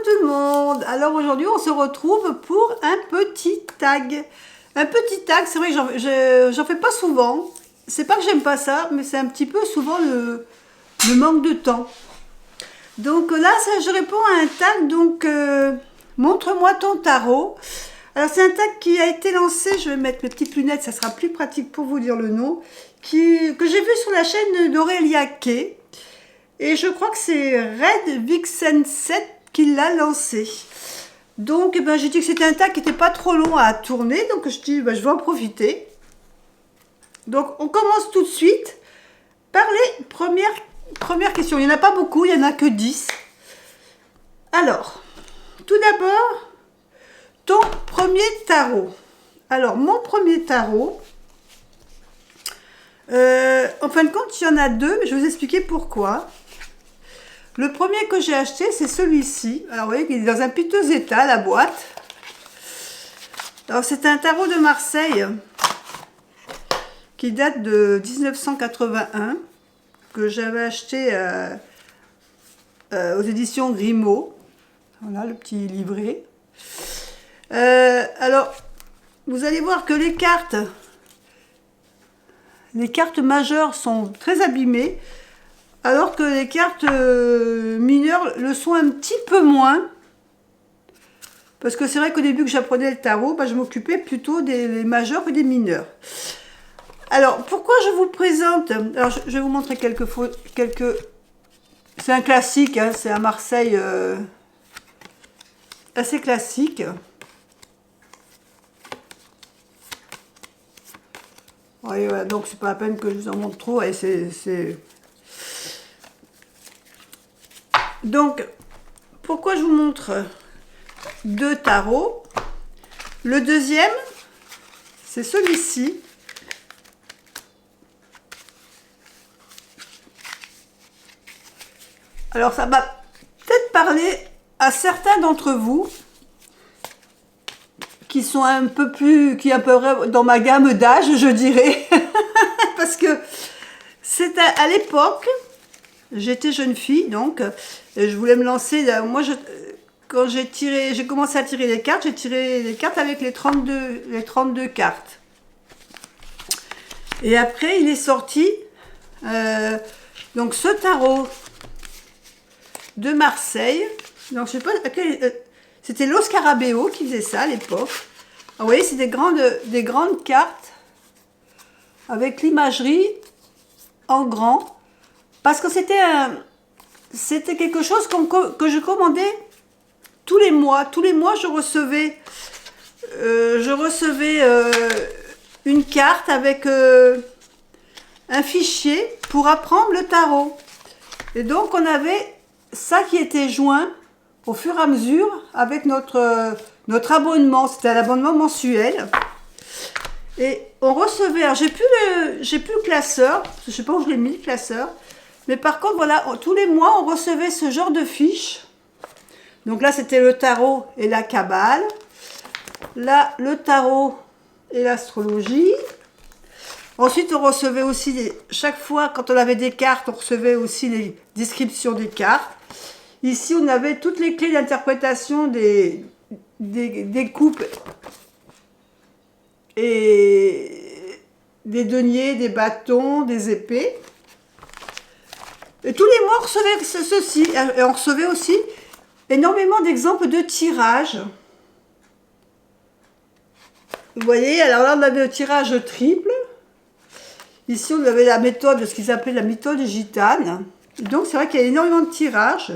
tout le monde. Alors aujourd'hui on se retrouve pour un petit tag. Un petit tag, c'est vrai que j'en fais pas souvent. C'est pas que j'aime pas ça, mais c'est un petit peu souvent le manque de temps. Donc là je réponds à un tag, donc montre-moi ton tarot. Alors c'est un tag qui a été lancé, je vais mettre mes petites lunettes, ça sera plus pratique pour vous dire le nom, que j'ai vu sur la chaîne d'Aurélia Kay. Et je crois que c'est Red Vixen 7 qui l'a lancé. Donc j'ai dit que c'était un tag qui n'était pas trop long à tourner, donc je dis je vais en profiter. Donc on commence tout de suite par les premières questions. Il n'y en a pas beaucoup, il n'y en a que 10. Alors, tout d'abord, ton premier tarot. Alors, mon premier tarot, en fin de compte, il y en a deux, mais je vais vous expliquer pourquoi. Le premier que j'ai acheté, c'est celui-ci. Alors, vous voyez qu'il est dans un piteux état, la boîte. Alors, c'est un tarot de Marseille qui date de 1981, que j'avais acheté aux éditions Grimaud. Voilà, le petit livret. Alors, vous allez voir que les cartes majeures sont très abîmées, alors que les cartes mineures le sont un petit peu moins. Parce que c'est vrai qu'au début que j'apprenais le tarot, je m'occupais plutôt des majeurs que des mineurs. Alors, pourquoi je vous présente... Alors, je vais vous montrer quelques... C'est un classique, hein, c'est à Marseille assez classique. Ouais, voilà, donc c'est pas la peine que je vous en montre trop. Donc, pourquoi je vous montre deux tarots? Le deuxième, c'est celui-ci. Alors, ça va peut-être parler à certains d'entre vous qui sont un peu dans ma gamme d'âge, je dirais. Parce que c'est à l'époque, j'étais jeune fille, donc, et je voulais me lancer. Moi, quand j'ai commencé à tirer les cartes, j'ai tiré les cartes avec les 32 cartes. Et après, il est sorti, donc ce tarot de Marseille. Donc, je sais pas c'était Los Scarabeo qui faisait ça à l'époque. Vous voyez, c'est des grandes cartes avec l'imagerie en grand. Parce que c'était quelque chose que je commandais tous les mois. Tous les mois, je recevais une carte avec un fichier pour apprendre le tarot. Et donc, on avait ça qui était joint au fur et à mesure avec notre abonnement. C'était un abonnement mensuel. Et on recevait, alors j'ai plus le classeur, je sais pas où je l'ai mis le classeur, mais par contre voilà, tous les mois on recevait ce genre de fiches. Donc là c'était le tarot et la cabale, là le tarot et l'astrologie. Ensuite on recevait aussi, chaque fois quand on avait des cartes, on recevait aussi les descriptions des cartes. Ici on avait toutes les clés d'interprétation des coupes et des deniers, des bâtons, des épées. Et tous les mois, on recevait ceci. Et on recevait aussi énormément d'exemples de tirages. Vous voyez, alors là, on avait le tirage triple. Ici, on avait la méthode, ce qu'ils appelaient la méthode gitane. Donc, c'est vrai qu'il y a énormément de tirages.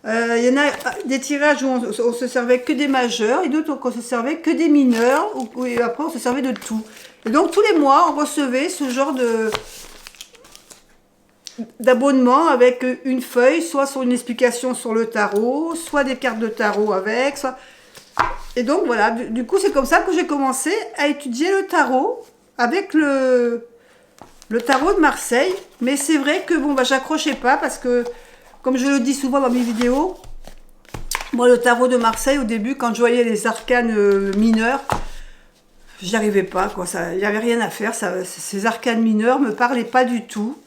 Il y en a des tirages où on se servait que des majeurs et d'autres où on se servait que des mineurs, et après on se servait de tout. Et donc tous les mois on recevait ce genre d'abonnement avec une feuille, soit sur une explication sur le tarot, soit des cartes de tarot avec, soit... Et donc voilà, du coup c'est comme ça que j'ai commencé à étudier le tarot avec le tarot de Marseille. Mais c'est vrai que j'accrochais pas parce que, comme je le dis souvent dans mes vidéos, moi le tarot de Marseille au début, quand je voyais les arcanes mineurs, j'y arrivais pas, quoi. Il n'y avait rien à faire, ces arcanes mineurs me parlaient pas du tout.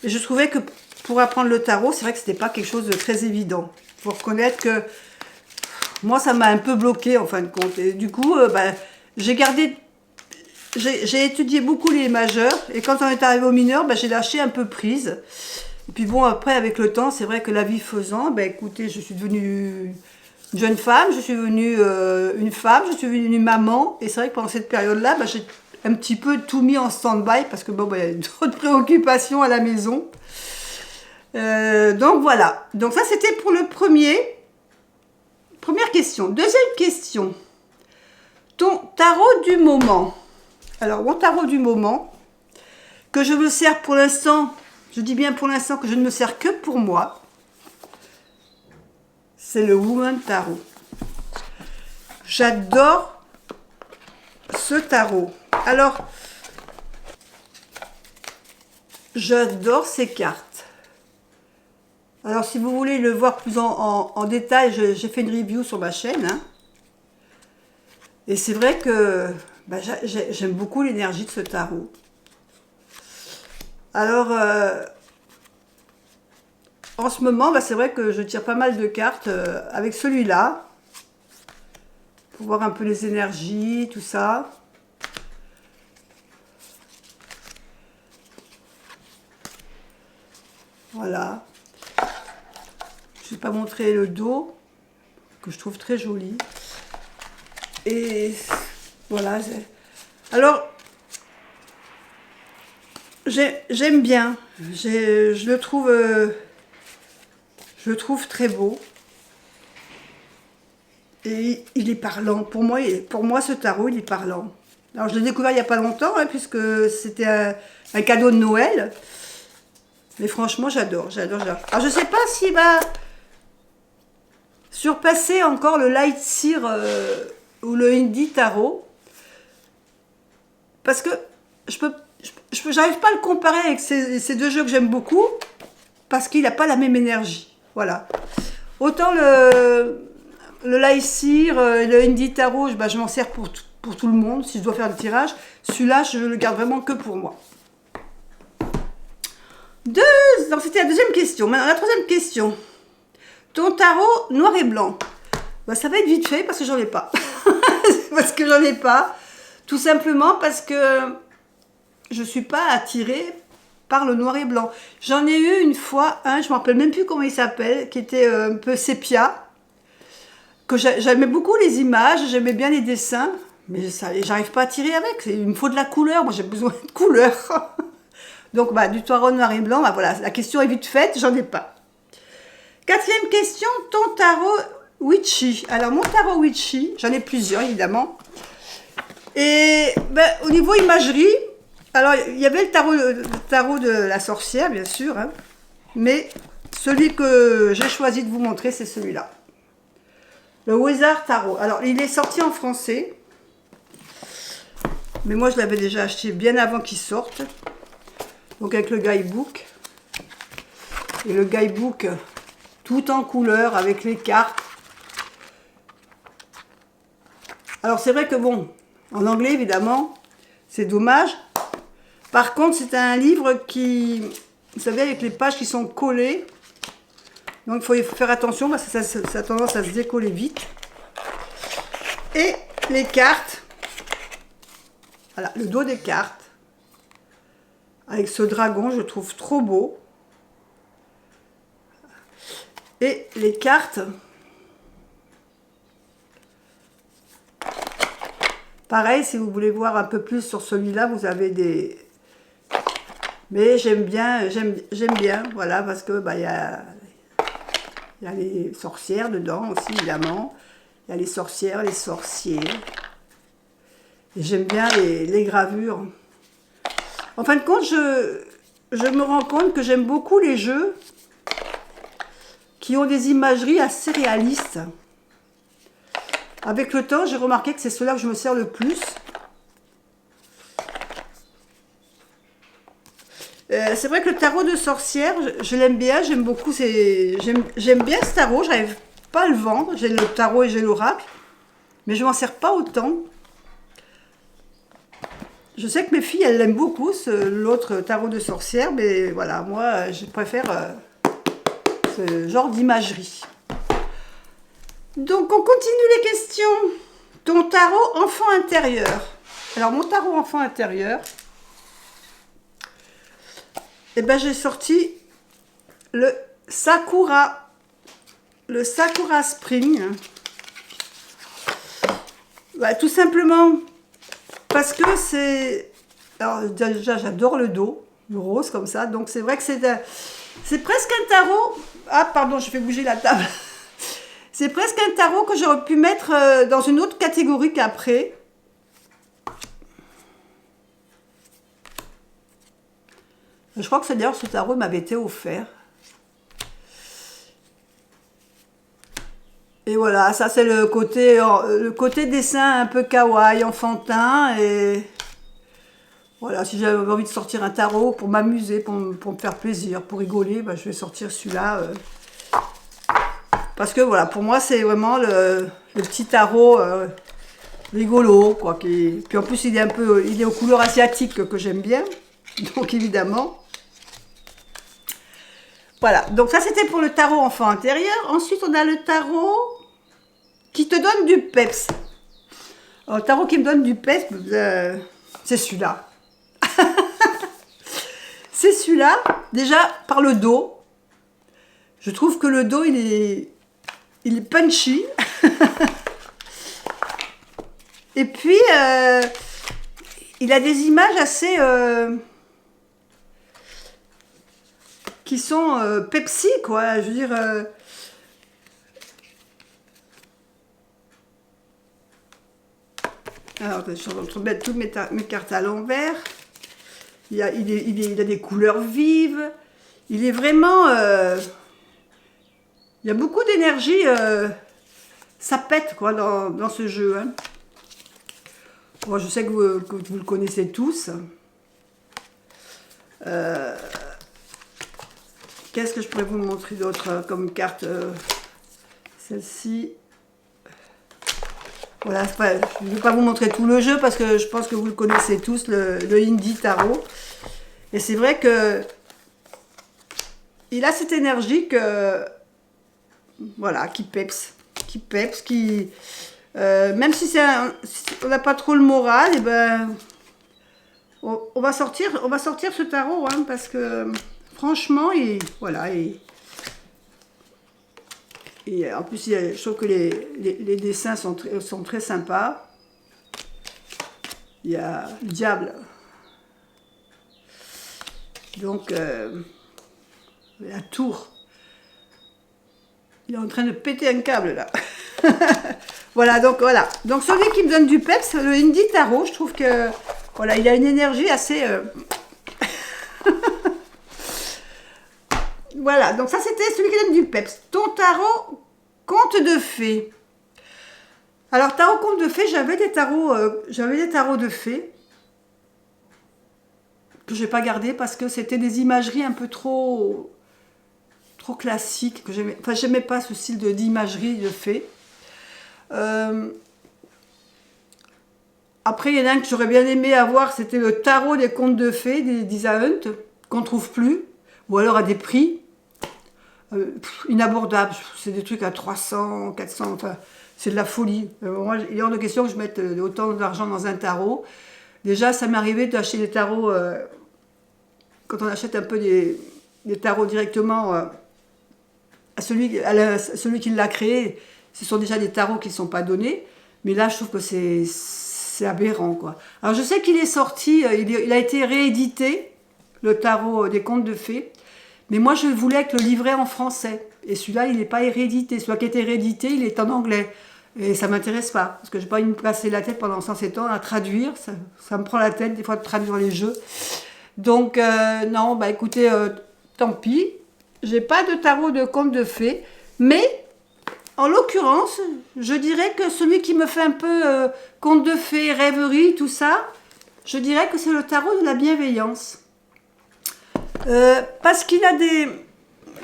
Et je trouvais que pour apprendre le tarot, c'est vrai que c'était pas quelque chose de très évident. Il faut reconnaître que moi, ça m'a un peu bloqué en fin de compte. Et du coup, j'ai étudié beaucoup les majeurs. Et quand on est arrivé aux mineurs, j'ai lâché un peu prise. Et puis bon, après, avec le temps, c'est vrai que la vie faisant, écoutez, je suis devenue une jeune femme, je suis devenue une femme, je suis devenue maman. Et c'est vrai que pendant cette période-là, j'ai un petit peu tout mis en stand-by parce que bon, il y a d'autres préoccupations à la maison. Donc voilà. Donc ça, c'était pour le première question. Deuxième question. Ton tarot du moment. Alors, mon tarot du moment, que je me sers pour l'instant, je dis bien pour l'instant que je ne me sers que pour moi, c'est le Woman Tarot. J'adore ce tarot. Alors, j'adore ces cartes. Alors, si vous voulez le voir plus en détail, j'ai fait une review sur ma chaîne. Hein. Et c'est vrai que j'aime beaucoup l'énergie de ce tarot. Alors, en ce moment, c'est vrai que je tire pas mal de cartes avec celui-là. Pour voir un peu les énergies, tout ça. Voilà. Je ne vais pas montrer le dos, que je trouve très joli. Et voilà. Alors, j'aime bien. Je le trouve très beau. Et il est parlant. Pour moi, ce tarot, il est parlant. Alors, je l'ai découvert il n'y a pas longtemps, hein, puisque c'était un cadeau de Noël. Mais franchement, j'adore. Alors, je ne sais pas s'il va surpasser encore le Light Seer ou le Indie Tarot. Parce que j'arrive pas à le comparer avec ces deux jeux que j'aime beaucoup. Parce qu'il n'a pas la même énergie. Voilà. Autant le Light Seer et le Indie Tarot, je m'en sers pour tout le monde. Si je dois faire le tirage. Celui-là, je le garde vraiment que pour moi. Donc c'était la deuxième question. Maintenant, la troisième question. Ton tarot noir et blanc. Ça va être vite fait parce que j'en ai pas. Tout simplement parce que je ne suis pas attirée par le noir et blanc. J'en ai eu une fois je ne me rappelle même plus comment il s'appelle, qui était un peu sépia. Que j'aimais beaucoup les images, j'aimais bien les dessins, mais j'arrive pas à tirer avec. Il me faut de la couleur, moi j'ai besoin de couleur. Donc du tarot noir et blanc, voilà, la question est vite faite, j'en ai pas. Quatrième question, ton tarot Witchy. Alors mon tarot Witchy, j'en ai plusieurs évidemment. Et au niveau imagerie, alors il y avait le tarot de la sorcière bien sûr, hein, mais celui que j'ai choisi de vous montrer c'est celui-là. Le Wizard Tarot. Alors il est sorti en français, mais moi je l'avais déjà acheté bien avant qu'il sorte. Donc avec le guidebook. Et le guidebook tout en couleur avec les cartes. Alors c'est vrai que bon, en anglais évidemment, c'est dommage. Par contre c'est un livre qui, vous savez, avec les pages qui sont collées. Donc il faut faire attention parce que ça a tendance à se décoller vite. Et les cartes. Voilà, le dos des cartes. Avec ce dragon, je trouve trop beau. Et les cartes. Pareil, si vous voulez voir un peu plus sur celui-là, vous avez des... Mais j'aime bien, voilà, parce que il y a les sorcières dedans aussi, évidemment. Il y a les sorcières, les sorciers. Et j'aime bien les gravures. En fin de compte, je me rends compte que j'aime beaucoup les jeux qui ont des imageries assez réalistes. Avec le temps, j'ai remarqué que c'est ceux-là que je me sers le plus. C'est vrai que le tarot de sorcière, je l'aime bien, j'aime beaucoup. J'aime bien ce tarot, j'arrive pas à le vendre. J'ai le tarot et j'ai l'oracle, mais je m'en sers pas autant. Je sais que mes filles, elles l'aiment beaucoup, l'autre tarot de sorcière, mais voilà, moi, je préfère ce genre d'imagerie. Donc, on continue les questions. Ton tarot enfant intérieur. Alors, mon tarot enfant intérieur, eh ben, j'ai sorti le Sakura Spring. Bah, tout simplement parce que c'est... Alors déjà, j'adore le dos, le rose comme ça. Donc c'est vrai que c'est presque un tarot... Ah, pardon, je fais bouger la table. C'est presque un tarot que j'aurais pu mettre dans une autre catégorie qu'après. Je crois que c'est d'ailleurs ce tarot m'avait été offert. Et voilà, ça c'est le côté dessin un peu kawaii, enfantin. Et voilà, si j'avais envie de sortir un tarot pour m'amuser, pour me faire plaisir, pour rigoler, bah, je vais sortir celui-là. Parce que voilà, pour moi c'est vraiment le petit tarot rigolo, quoi. Puis en plus il est aux couleurs asiatiques que j'aime bien, donc évidemment. Voilà, donc ça c'était pour le tarot enfant intérieur. Ensuite on a le tarot qui te donne du peps. Alors, le tarot qui me donne du peps, c'est celui-là. C'est celui-là, déjà par le dos. Je trouve que le dos il est punchy. Et puis il a des images assez... qui sont Pepsi, quoi. Je veux dire... Alors, je suis en train de mettre toutes mes cartes à l'envers. Il a des couleurs vives. Il est vraiment... il y a beaucoup d'énergie. Ça pète, quoi, dans ce jeu. Hein. Bon, je sais que vous le connaissez tous. Qu'est-ce que je pourrais vous montrer d'autre comme carte celle-ci. Voilà, je ne vais pas vous montrer tout le jeu parce que je pense que vous le connaissez tous, le Indie Tarot. Et c'est vrai que il a cette énergie que, voilà, qui peps, même si on n'a pas trop le moral, et ben on va sortir ce tarot, hein, parce que franchement, voilà, et en plus, je trouve que les dessins sont très sympas. Il y a le diable. Donc, la tour. Il est en train de péter un câble, là. Voilà, donc voilà. Donc, celui qui me donne du peps, le Indie Tarot, je trouve que, voilà, il a une énergie assez... Voilà, donc ça c'était celui qui donne du peps. Ton tarot conte de fées. Alors tarot conte de fées, j'avais des tarots de fées que je n'ai pas gardé parce que c'était des imageries un peu trop classiques, que j'aimais. Enfin, j'aimais pas ce style d'imagerie de fées. Après, il y en a un que j'aurais bien aimé avoir, c'était le tarot des contes de fées d'Isa Hunt, qu'on trouve plus, ou alors à des prix inabordables. C'est des trucs à 300, 400, enfin, c'est de la folie. Moi, il est hors de question que je mette autant d'argent dans un tarot. Déjà, ça m'est arrivé d'acheter des tarots, quand on achète un peu des tarots directement à celui qui l'a créé, ce sont déjà des tarots qui ne sont pas donnés. Mais là, je trouve que c'est aberrant, quoi. Alors, je sais qu'il est sorti, il a été réédité, le tarot des contes de fées. Mais moi, je voulais avec le livret en français. Et celui-là, il n'est pas réédité. Celui qui a été réédité, il est en anglais. Et ça ne m'intéresse pas. Parce que je n'ai pas envie de me casser la tête pendant 107 ans à traduire. Ça me prend la tête, des fois, de traduire les jeux. Donc, non, bah écoutez, tant pis. Je n'ai pas de tarot de conte de fées. Mais, en l'occurrence, je dirais que celui qui me fait un peu conte de fées, rêverie, tout ça, je dirais que c'est le tarot de la bienveillance. Parce qu'il a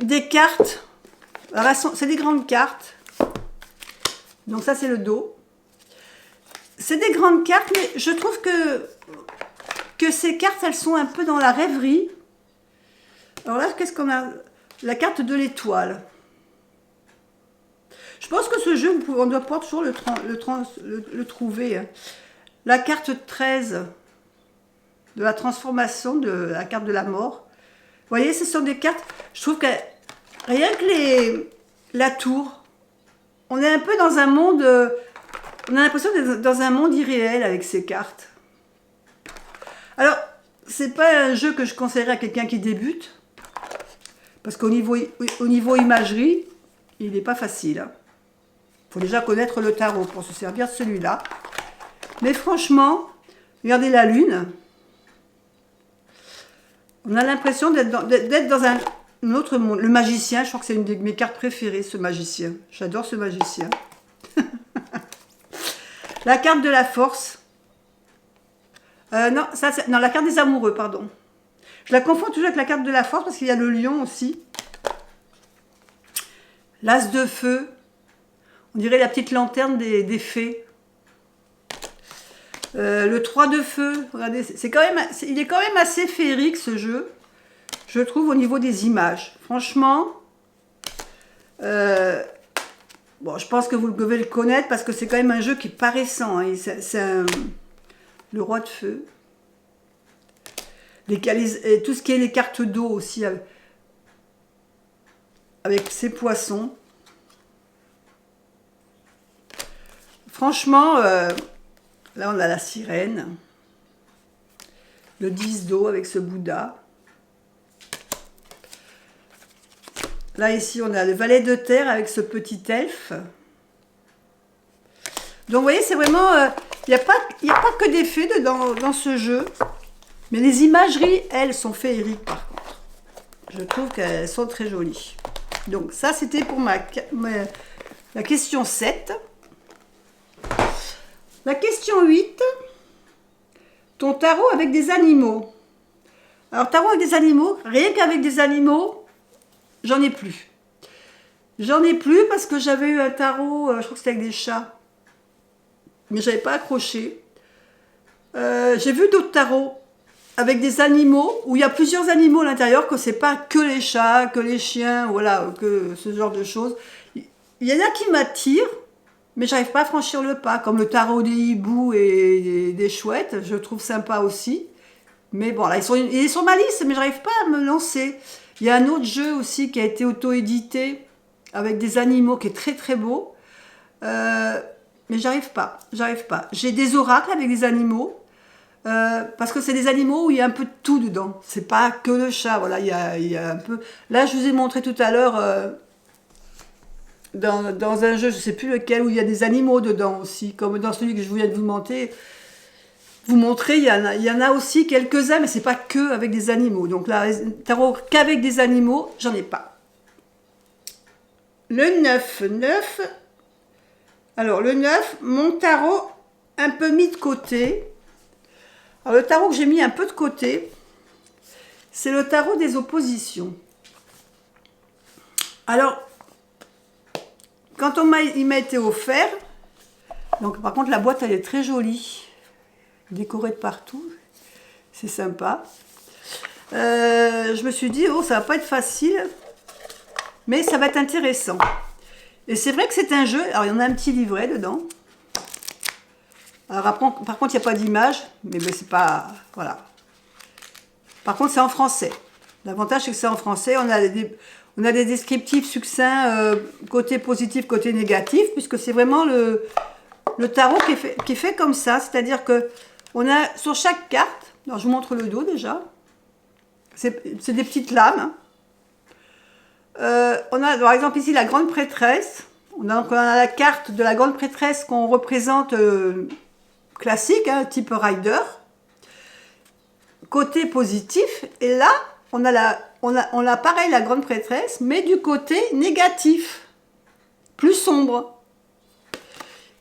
des cartes, c'est des grandes cartes, donc ça c'est le dos, c'est des grandes cartes, mais je trouve que que ces cartes, elles sont un peu dans la rêverie. Alors là, qu'est-ce qu'on a? La carte de l'étoile. Je pense que ce jeu, on doit pouvoir toujours le trouver. La carte 13 de la transformation, de la carte de la mort. Vous voyez, ce sont des cartes, je trouve que rien que la tour, on est un peu dans un monde, on a l'impression d'être dans un monde irréel avec ces cartes. Alors, c'est pas un jeu que je conseillerais à quelqu'un qui débute, parce qu'au niveau imagerie, il n'est pas facile. Il faut déjà connaître le tarot pour se servir de celui-là. Mais franchement, regardez la lune. On a l'impression d'être dans un autre monde. Le magicien, je crois que c'est une de mes cartes préférées, ce magicien. J'adore ce magicien. La carte de la force. Non, la carte des amoureux, pardon. Je la confonds toujours avec la carte de la force parce qu'il y a le lion aussi. L'as de feu. On dirait la petite lanterne des fées. Le 3 de feu, regardez, il est quand même assez féerique ce jeu, je trouve, au niveau des images. Franchement, bon, je pense que vous devez le connaître parce que c'est quand même un jeu qui est pas récent. Hein, le roi de feu. Et tout ce qui est les cartes d'eau aussi, avec ces poissons. Franchement... là, on a la sirène, le 10 d'eau avec ce Bouddha. Là, ici, on a le valet de terre avec ce petit elfe. Donc, vous voyez, c'est vraiment... il n'y a pas que des fées dans ce jeu. Mais les imageries, elles, sont féeriques, par contre. Je trouve qu'elles sont très jolies. Donc, ça, c'était pour la question 7. La question 8, ton tarot avec des animaux. Alors, tarot avec des animaux, rien qu'avec des animaux, j'en ai plus. J'en ai plus parce que j'avais eu un tarot, je crois que c'était avec des chats, mais je n'avais pas accroché. J'ai vu d'autres tarots avec des animaux, où il y a plusieurs animaux à l'intérieur, que c'est pas que les chats, que les chiens, voilà, que ce genre de choses. Il y en a qui m'attirent, mais j'arrive pas à franchir le pas, comme le tarot des hiboux et des chouettes, je trouve sympa aussi. Mais bon, là, ils sont ma liste, mais j'arrive pas à me lancer. Il y a un autre jeu aussi qui a été auto-édité, avec des animaux, qui est très très beau. Mais j'arrive pas. J'ai des oracles avec des animaux, parce que c'est des animaux où il y a un peu de tout dedans. C'est pas que le chat, voilà, il y a un peu... Là, je vous ai montré tout à l'heure... Dans un jeu, je ne sais plus lequel, où il y a des animaux dedans aussi, comme dans celui que je viens de vous montrer, il y en a aussi quelques-uns, mais c'est pas que avec des animaux. Donc là, tarot qu'avec des animaux, j'en ai pas. Le 9. Alors le 9, mon tarot un peu mis de côté. Alors le tarot que j'ai mis un peu de côté, c'est le tarot des oppositions. Alors, quand il m'a été offert, donc par contre la boîte elle est très jolie, décorée de partout, c'est sympa. Je me suis dit, oh ça va pas être facile, mais ça va être intéressant. Et c'est vrai que c'est un jeu, alors il y en a un petit livret dedans. Alors après, par contre il n'y a pas d'image, mais c'est pas, voilà. Par contre c'est en français. L'avantage c'est que c'est en français, on a des descriptifs succincts, côté positif, côté négatif, puisque c'est vraiment le tarot qui est fait comme ça. C'est-à-dire que on a sur chaque carte, alors je vous montre le dos déjà, c'est des petites lames. On a par exemple ici la grande prêtresse. On a la carte de la grande prêtresse qu'on représente classique, hein, type rider. Côté positif, et là, on a pareil la grande prêtresse, mais du côté négatif, plus sombre.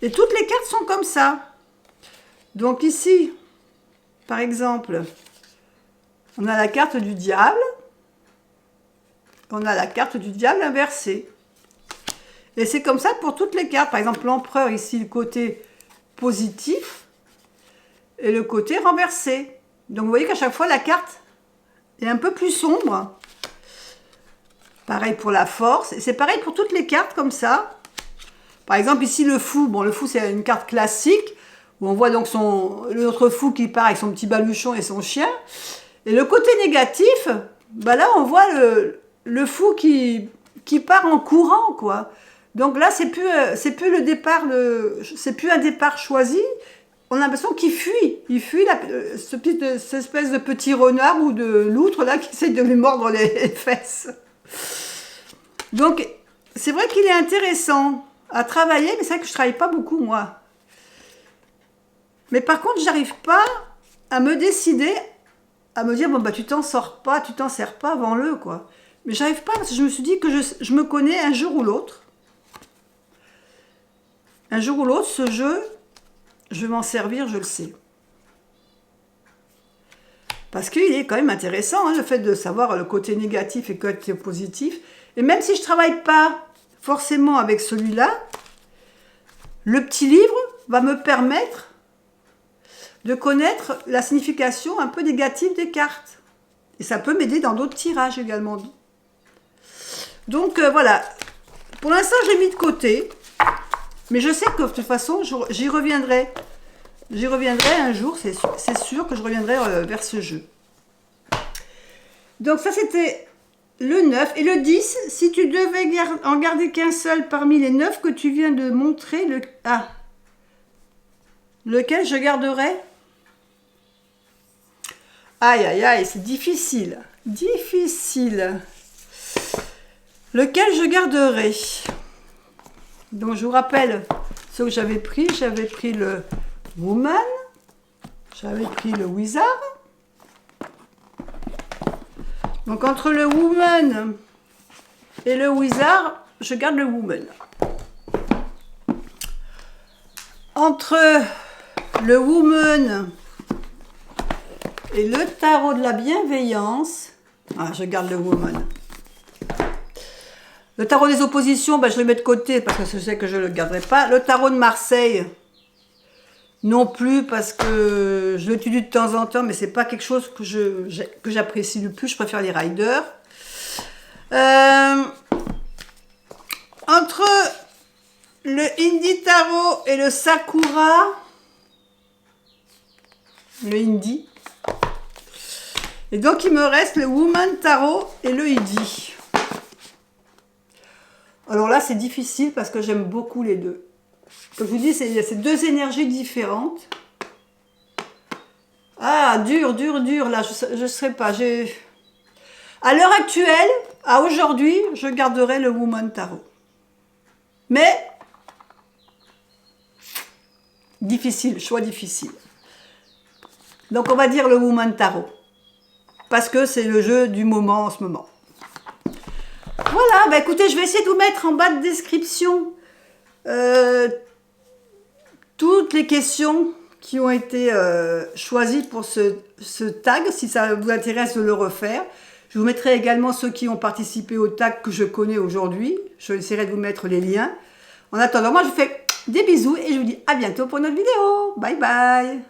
Et toutes les cartes sont comme ça. Donc ici, par exemple, on a la carte du diable. On a la carte du diable inversée. Et c'est comme ça pour toutes les cartes. Par exemple, l'empereur, ici, le côté positif et le côté renversé. Donc vous voyez qu'à chaque fois la carte est un peu plus sombre. Pareil pour la force. Et c'est pareil pour toutes les cartes comme ça. Par exemple ici le fou. Bon, le fou c'est une carte classique. Où on voit donc l'autre fou qui part avec son petit baluchon et son chien. Et le côté négatif, bah là on voit le fou qui part en courant, quoi. Donc là c'est plus le départ, c'est plus un départ choisi. On a l'impression qu'il fuit. Il fuit cette espèce de petit renard ou de loutre là qui essaie de lui mordre les fesses. Donc c'est vrai qu'il est intéressant à travailler, mais c'est vrai que je travaille pas beaucoup moi. Mais par contre, j'arrive pas à me décider, à me dire, bon, bah, tu t'en sors pas, tu t'en sers pas, vends-le, quoi. Mais j'arrive pas, parce que je me suis dit que je me connais un jour ou l'autre. Un jour ou l'autre, ce jeu, je vais m'en servir, je le sais. Parce qu'il est quand même intéressant, hein, le fait de savoir le côté négatif et le côté positif. Et même si je travaille pas forcément avec celui-là, le petit livre va me permettre de connaître la signification un peu négative des cartes. Et ça peut m'aider dans d'autres tirages également. Donc voilà, pour l'instant je l'ai mis de côté, mais je sais que de toute façon j'y reviendrai. J'y reviendrai un jour, c'est sûr que je reviendrai vers ce jeu. Donc ça c'était le 9. Et le 10, si tu devais en garder qu'un seul parmi les 9 que tu viens de montrer, lequel je garderais? Aïe, aïe, aïe, c'est difficile. Difficile. Lequel je garderai? Donc, je vous rappelle ce que j'avais pris. J'avais pris le Woman. J'avais pris le Wizard. Donc, entre le Woman et le Wizard, je garde le Woman. Entre le Woman et le tarot de la bienveillance, je garde le Woman. Le tarot des oppositions, je le mets de côté parce que je sais que je ne le garderai pas. Le tarot de Marseille, non plus parce que je l'étudie de temps en temps, mais c'est pas quelque chose que j'apprécie le plus. Je préfère les riders. Entre le Indie Tarot et le Sakura, le Indie. Et donc, il me reste le Woman Tarot et le Indie. Alors là, c'est difficile parce que j'aime beaucoup les deux. Comme je vous dis, c'est deux énergies différentes. Ah, dur. Là, je ne sais pas. À l'heure actuelle, à aujourd'hui, je garderai le Woman Tarot. Mais, difficile, choix difficile. Donc, on va dire le Woman Tarot. Parce que c'est le jeu du moment en ce moment. Voilà, écoutez, je vais essayer de vous mettre en bas de description toutes les questions qui ont été choisies pour ce tag, si ça vous intéresse de le refaire. Je vous mettrai également ceux qui ont participé au tag que je connais aujourd'hui. Je essaierai de vous mettre les liens. En attendant, moi je vous fais des bisous et je vous dis à bientôt pour une autre vidéo. Bye bye.